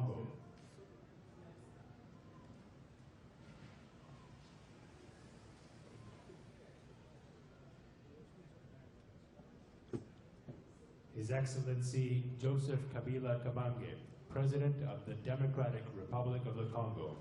Congo. His Excellency Joseph Kabila Kabange, President of the Democratic Republic of the Congo.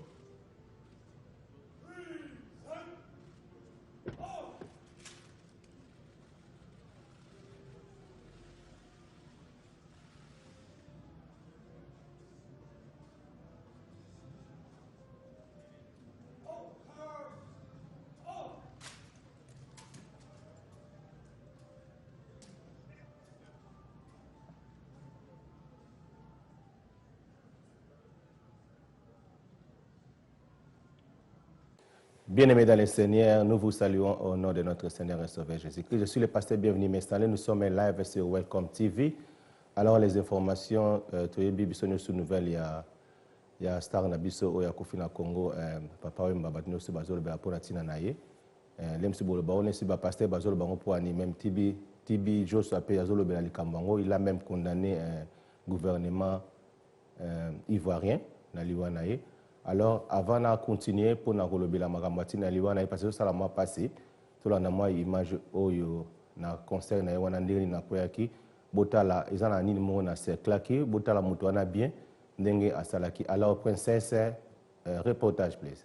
Bien-aimés dans le Seigneur, nous vous saluons au nom de notre Seigneur et Sauveur Jésus-Christ. Je suis le pasteur Bienvenu m'installer. Nous sommes live sur Welcome TV. Alors, les informations, tu es bibiso sur nouvelle, il y a Star Nabiso, il y a Kofi na Congo, Papa Wemba Batino sur Bazolo Bapona Tina Naye. L'emsi Boloba, on est sur le pasteur Bazolo Bango pour animer, même Tibi Joshua Yazolo Belali Kambango, il a même condamné un gouvernement ivoirien, na Liwanaye. Alors, avant de continuer pour nous relever la magamati na liwana parce que ça l'a mois passé, tout la nama image oyo na concert na wana ndiri na koyaki botala ezana nini mo na cercle ki botala mutu wana bien ndenge asalaki. Alors princesse, reportage please.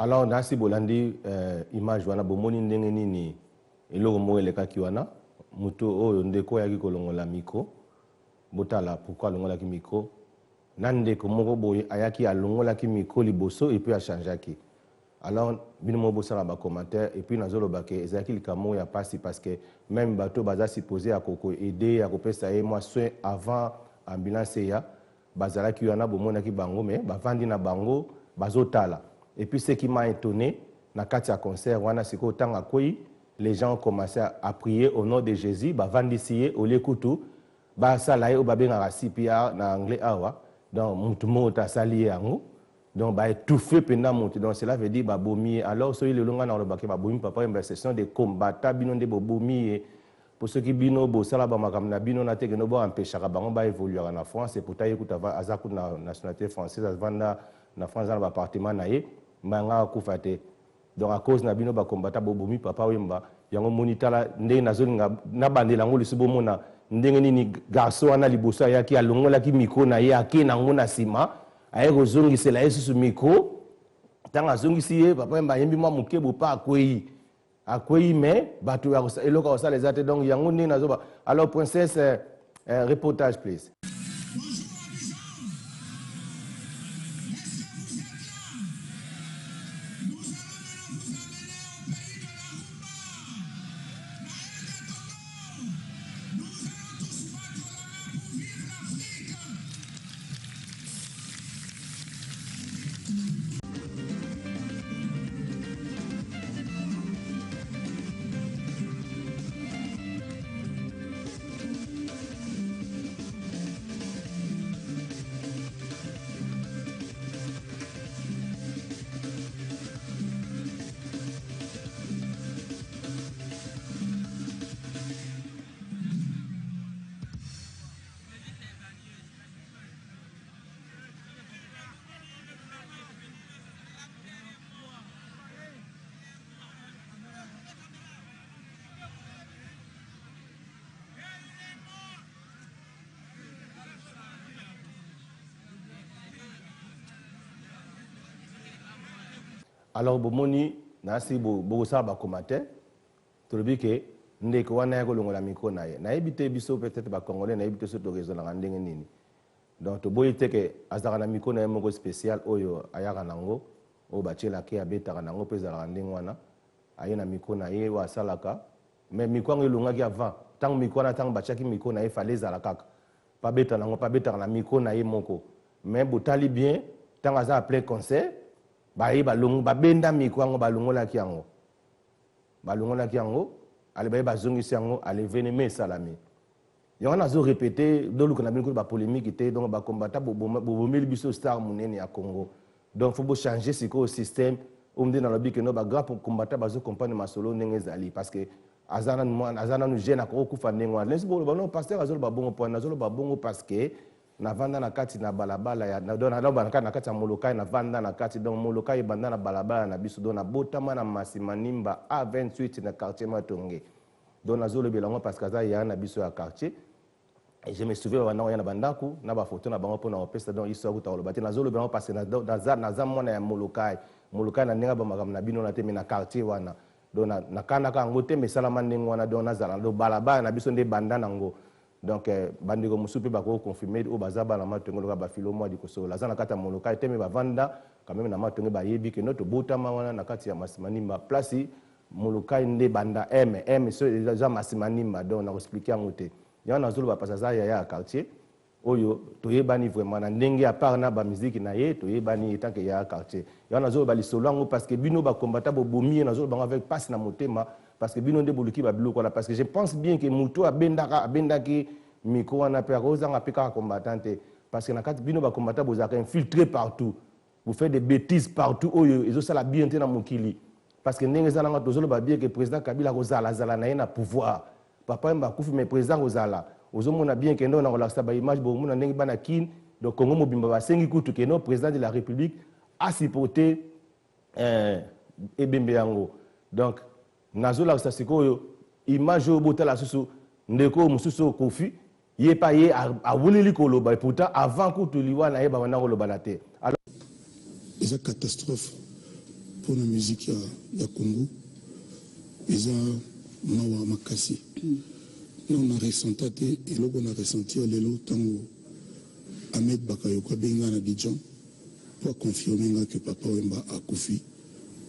Alors, nasi bolandi image wana bomoni ndenge nini eloko mo eleka kiwana muto oyo ndeko yaki kolongola micro botala pourquoi longola ki micro nandeko moko boye ayaki alongola ki micro liboso et puis a changé ki. Alors bino mo bosala ba commentaire et puis nazolo bake ezaki likamo ya pasi parce que même bato baza supposé à koko aider à kopesa ye moi soin avant ambulance ya bazala ki wana bomona ki bango mais bavandi na bango bazotala. Et puis ce qui m'a étonné, dans le concert, les gens ont commencé à prier au nom de Jésus, vandisier au lieu couteau, salaye au babé na CPR en anglais awa, donc mutumo ta salié ango, donc étouffé pendant monter. Donc cela veut dire bomi. Alors ceux le longa dans le baké bomi papa une session de combattants bino de bomi pour ceux qui bino bo sala ba makam na bino na te que no bo empêcher bango ba évoluer en France et pourtant écoute azaku na nationalité française vanda na France dans l'appartement naé. Manga kufate donc à cause na bino ba combattant bobomi papa wemba yango monitala ndenge nazolinga na bandela ngo lisubo mona ndenge nini garçon ana liboso yaki alongola ki micro na ye ake nango na sima aye kozongisela yesu su micro tanga zongisi ye papa wemba yembi mwa mukebo pa akwei mais bato ya eloko osala les até donc yango ndenge nazoba. Alors princesse, reportage please. alors bomoni nasi bo ça ba komate to bi ke ndeko wana ya kolongola miko na ye na ebite biso peut-être ba congolais na ebite so to réseau na ndenge nini donc to boyi teke azaka na miko na ye moko spécial oyo ayaka nango o bachela ke abetaka nango peza la ndenge wana aye na miko na ye wa salaka mais miko ngo elongaki avant tant miko na tant bachaki miko na ye fallait zala kaka pas beta nango pas beta na miko na ye moko mais botali bien tant aza à plein concert ba ye balongo ba benda miko ngo balongola ki yango ale ba bazongisi yango ale veneme salami yango nazo répéter dolu kana bino ba polémique té donc ba combattre bomeli biso star munene ya Congo donc faut changer ce système on dit dans le but que no ba grand pour combattre bazo comprendre masolo ndenge zali parce que azana nous gêne ko kufa ndengwa les bo no pasteur azolo ba bongo point azolo ba bongo parce que na vanda na kati na balabala ya na dona na kati ya molokai na vanda na kati donc molokai banda na balabala na biso dona botama na Masimanimba A28 na quartier Matonge donc azolo belango parce que ça ya na biso ya quartier et je me souviens wana na bandaku na ba photo na bango pona opesa donc iso ko tawolo bati na zolo belango parce na za mona ya molokai na nenga ba makam na bino na temi na quartier wana donc na kana ka ngote mesala ndenge wana donc na zala do balabala na biso nde banda nango donc bandiko musupe ba ko confirmer o bazaba na Matonge lo ba filo mo di ko so la zana kata molokai temi ba vanda quand même na Matonge ba yebi que notre botama wana na kati ya Masimanimba place molokai nde banda m so déjà Masimanimba donc na expliquer ngote yana nazolo ba passaza ya quartier oyo toyebani vraiment na ndenge à part na ba musique na ye toyebani tant que ya quartier yana nazolo ba lisolwango parce que bino ba combattant bo bomi nazolo bango avec passe na motema parce que bino nde boluki ba biloko là parce que je pense bien que muto abendaki miko wana pe kozanga pe ka combattante parce que na kati bino ba combattant bozaka infiltré partout vous faites des bêtises partout oyo ezo sala bien te na mokili parce que ndenge za nanga tozolo ba bien que président Kabila kozala na ye na pouvoir papa mba kufi mais président kozala ozomona bien que ndo na relation ba image bo mona ndenge bana kin donc Congo mobimba ba sengi kutu que no président de la République a supporté ebembe yango donc nazola sa sikoyo image o botala susu ndeko mususu kofi ye pa ye a wulili koloba pourtant avant kutu liwa na ye ba wana koloba na te alors c'est une catastrophe pour la musique ya Congo ils ont mawa makasi on a ressenti et là on a ressenti lelo tango Ahmed Bakayoko benga na Dijon pour confirmer que Papa Wemba a kufi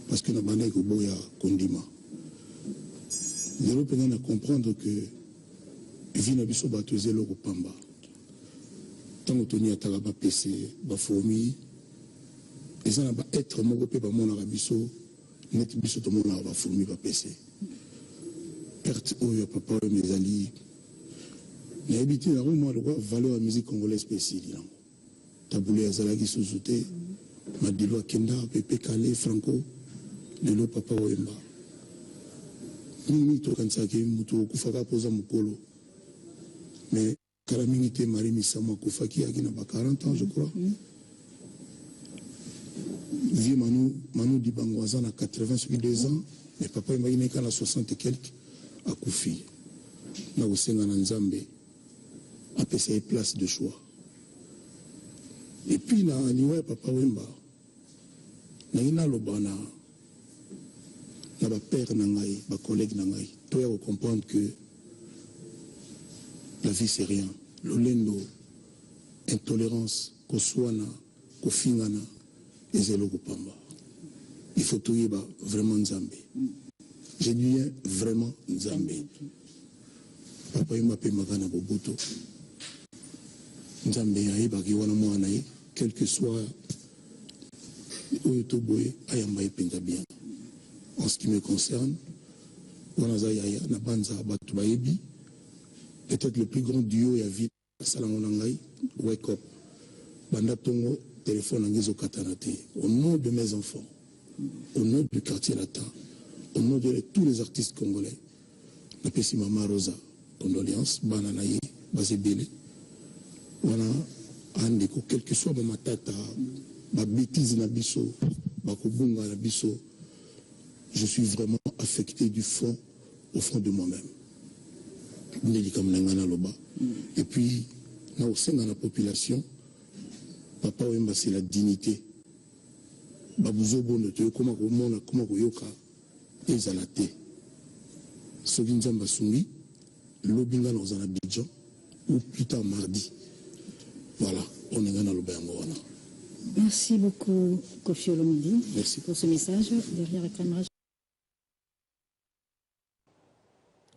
parce que na bana ko boya kondima lelo penga na comprendre que vina biso batoze lo pamba tango toni atala ba PC ba fourmi et ça ba être moko pe ba mona biso net biso to mona ba fourmi ba PC perte oyo papa mes ali na habité na moi le valeur la musique congolaise spéciale taboulé azalaki sous-souté madilo kenda pepe kale franco lelo papa Wemba mingi to kanisa ke muto kufaka poza mukolo mais kala mingi te mari misama kufaki akina ba 40 ans je crois vie manu di bangwaza na 82 ans mais papa Wemba il est à 60 et quelques à Koufi, na usenga na Nzambe, a passé place de choix. Et puis na niwa Papa Wemba, na ina lobana, na ba père na ngai, ba collègue na ngai, toi ya comprendre que la vie c'est rien. Lolendo, intolérance, koswana, kofingana, ezelo kopamba. Il faut tout yeba vraiment Nzambe. Je dis vraiment Nzambe. Papa il m'appelle Magana Boboto. Nzambe yayebaki wana mwana ye, quel que soit oyo toboye ayamba epenza bien. En ce qui me concerne, wana za yaya na banza batu bayebi, peut-être le plus grand duo ya vie salango na ngai, wake up. Banda tongo téléphone angezo katanate. Au nom de mes enfants, au nom du quartier latin, au nom de tous les artistes congolais, na pesi Mama Rosa, condoléances, bananaye, bazebele, wana andeko, quel que soit ma tata, ma bêtise na biso, ma kobunga na biso, je suis vraiment affecté du fond, au fond de moi-même. Et puis, au sein de la population, Papa Wemba, c'est la dignité. babuzo bondo to koma ko mona koma ko yoka ezala te soki nzamba sungi lobinga na ozana Abidjan ou plus tard mardi. Voilà, on est dans le bain. Merci beaucoup, Kofi Olomidi, merci pour ce message. Derrière la caméra.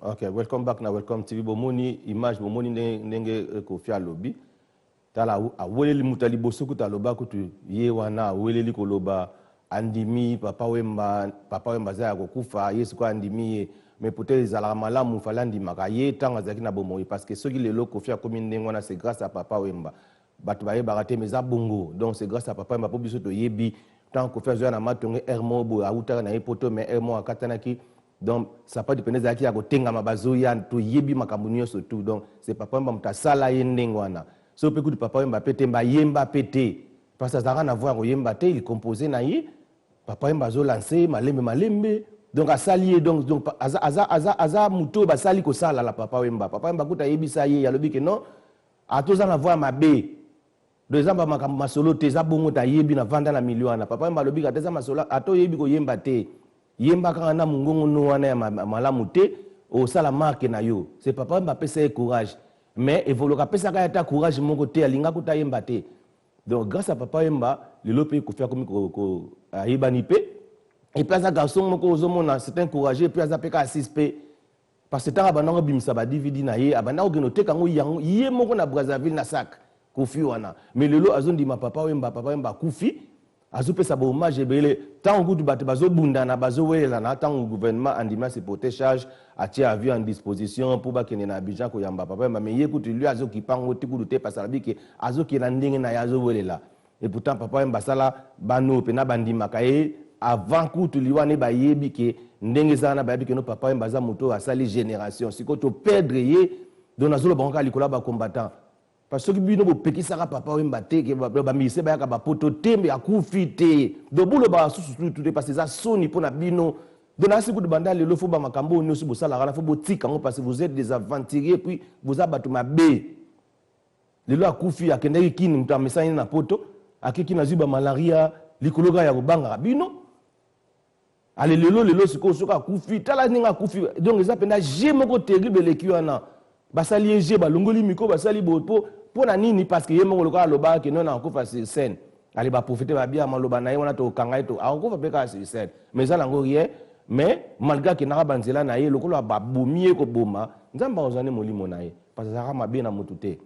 Ok, welcome back na welcome TV. Bomoni image bomoni ndenge Kofi alobi. Tala aweleli mutali bosoku taloba kutu ye wana aweleli koloba andimi papa wemba za kokufa Yesu ko andimi ye. Mais peut-être ezalaka malamu falandi maka ye tanga zaki na bomoi parce que soki lelo Kofi akomi ndenge wana c'est grâce à papa wemba. Batu baye barate mais za bongo. Donc c'est grâce à papa wemba po biso to yebi tant Kofi azo na matonge hermo bo autaka na epoto mais hermo akatanaki. Donc ça pas dépendre zaki ya kotenga mabazo ya to yebi makambo nyonso tout. Donc c'est papa wemba mutasala ye ndenge wana. So pe kutu papa wemba pete mba yemba pete parce que ça n'a rien à voir ko yemba te il composé na ye papa wemba zo lancer malembe donc asali donc aza muto basali ko sala la papa wemba kuta yebisa ye yalobi ke non atoza na voix mabe do ezamba makambo masolo te za bongo ta yebi na vanda na miliona papa wemba lobi ka teza masolo ato yebi ko yemba te yemba kanga na mungongo no wana ya malamu te o sala marque na yo c'est papa wemba pesa courage mais evoloka pesa ka ta courage moko te alinga kuta yemba te donc grâce à papa wemba lelo pe ko faire comme ko ayebani pe et puis, un garçon, c'est encouragé, puis il a 6P. Parce que tant que nous avons DVD, nous avons noté quand nous avons na Brazzaville na sac. Mais le lot, azon dit ma papa wemba Koufi, azo pe sa hommage belé. Tant que tu batte bazo bunda na bazo wela na tant le gouvernement andima se porter charge a tia avion en disposition pour ba kene na Abidjan ko yamba papa wemba mais écoute lui azo ki pango te kudu te pasala bi ke azo ki na ndenge na yazo welela. Et pourtant papa wemba sala bano pe na bandima kae avant que tu liwane ba yebi ke ndenge zana ba yebi ke no papa wemba za moto asali génération siko to perdre ye dona zolo banka likola ba combattant parce que bino bo pekisaka papa wemba te ke ba mise ba yaka ba poto tembe akufi te do bulo ba susu tout parce que ça soni pona bino dona siku de banda lelo fo ba makambo ni osi bo sala kana fo bo tika ngo parce que vous êtes des aventuriers puis vous abatu mabe lelo akufi akendeki kini mtamesa na poto akiki na zuba malaria likologa ya kobanga bino allez lelo siko soka kufi tala ninga kufi donc ça penda j'ai moko terrible le kiwana basali je balongoli miko basali bopo pona nini parce que yemo loka loba ke non akufa sur scène allez ba profiter ba bien maloba na yona to kanga to akufa peka sur scène mais ça lango rien mais malgré que na banzela na ye lokolo ba bomie ko boma nzamba ozane molimo na ye parce que ça mabe na mutute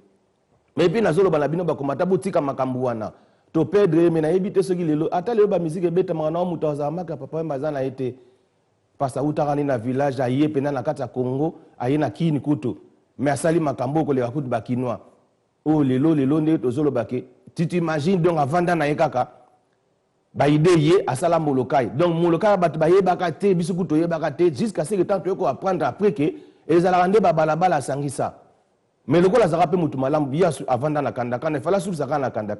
mais puis nazolo bala bino ba komata botika makambu wana to perdre mais na ebite soki lelo ata lelo ba musique beta mwana muto za maka papa wemba za na été pasa utakani na village aye pena na kata Congo aye na kini kuto mais asali makambo ko le bakutu bakinois o lelo nde tozolo bake tu t'imagines donc avant na ekaka ba idée ye asala molokai donc molokai bat ba yebaka te bisuku to yebaka te jusqu'à ce que tant to ko apprendre après que ezala rande ba balabala sangisa. Mais le gola zarape mutu malamu biya avant na kanda il fallait sur ça na kanda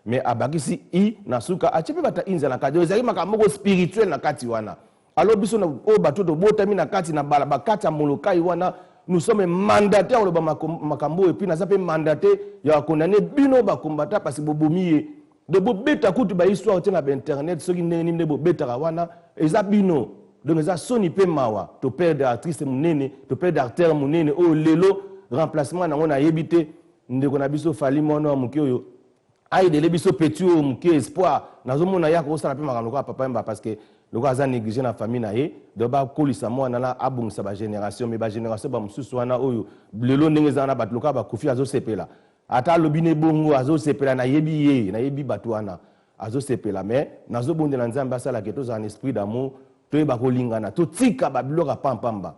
mais abakisi i na suka achepe bata inza na kadi ezali makamoko spirituel na kati wana alors biso na o bato to botami na kati na bala bakata molokai wana nous sommes mandataires le makambo et puis na zape mandaté ya condamner bino ba combattre parce que bobomiye de bobeta kutu ba histoire te na internet soki ndenge bo beta wana eza bino donc eza soni pe mawa to perdre artiste munene to perdre artère munene o lelo remplacement na ngona yebite ndeko na biso fali mono muke oyo aide le biso petit o muke espoir nazomona ya ko sala pe makambo ko papa mba parce que loko aza négligé na famille na ye do ba kolisa mwana na abungisa ba génération mais ba génération ba mususu wana oyo lelo ndenge za na bat loka ba kufi azo sepela ata lobine bongo azo sepela na yebi batu wana azo sepela mais nazo bonde na nzamba sala ke to za un esprit d'amour to ba kolingana to tika ba biloka pampamba